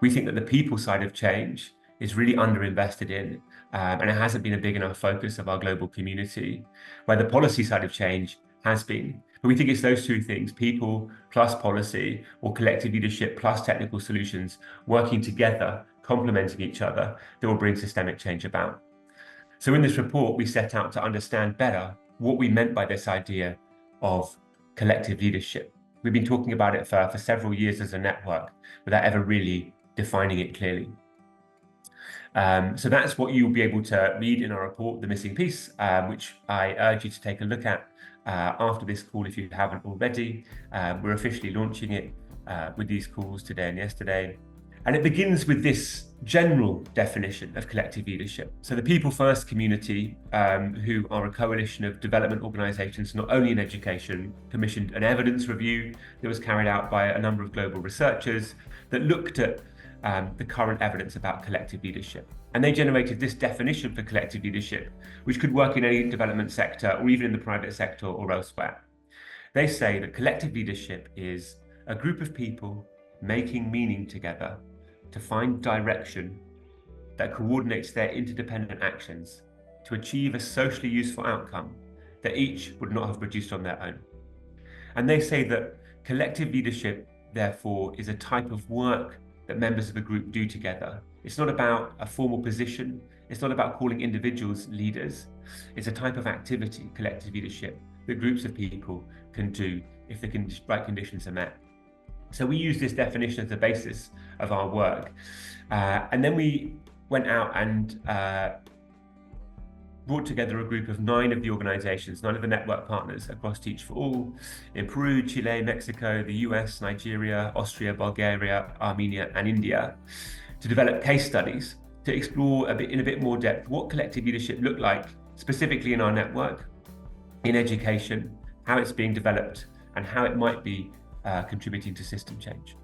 We think that the people side of change is really underinvested in, and it hasn't been a big enough focus of our global community, where the policy side of change has been. But we think it's those two things, people plus policy, or collective leadership plus technical solutions, working together, complementing each other, that will bring systemic change about. So in this report, we set out to understand better what we meant by this idea of collective leadership. We've been talking about it for several years as a network without ever really defining it clearly. So that's what you'll be able to read in our report, The Missing Piece, which I urge you to take a look at after this call if you haven't already. We're officially launching it with these calls today and yesterday. And it begins with this general definition of collective leadership. So the People First community, who are a coalition of development organisations, not only in education, commissioned an evidence review that was carried out by a number of global researchers that looked at the current evidence about collective leadership. And they generated this definition for collective leadership, which could work in any development sector or even in the private sector or elsewhere. They say that collective leadership is a group of people making meaning together to find direction that coordinates their interdependent actions to achieve a socially useful outcome that each would not have produced on their own. And they say that collective leadership, therefore, is a type of work that members of a group do together. It's not about a formal position. It's not about calling individuals leaders. It's a type of activity, collective leadership, that groups of people can do if the right conditions are met. So we use this definition as the basis of our work. And then we went out and brought together a group of 9 of the organizations, 9 of the network partners across Teach for All in Peru, Chile, Mexico, the US, Nigeria, Austria, Bulgaria, Armenia, and India, to develop case studies to explore in a bit more depth what collective leadership looked like, specifically in our network, in education, how it's being developed, and how it might be contributing to system change.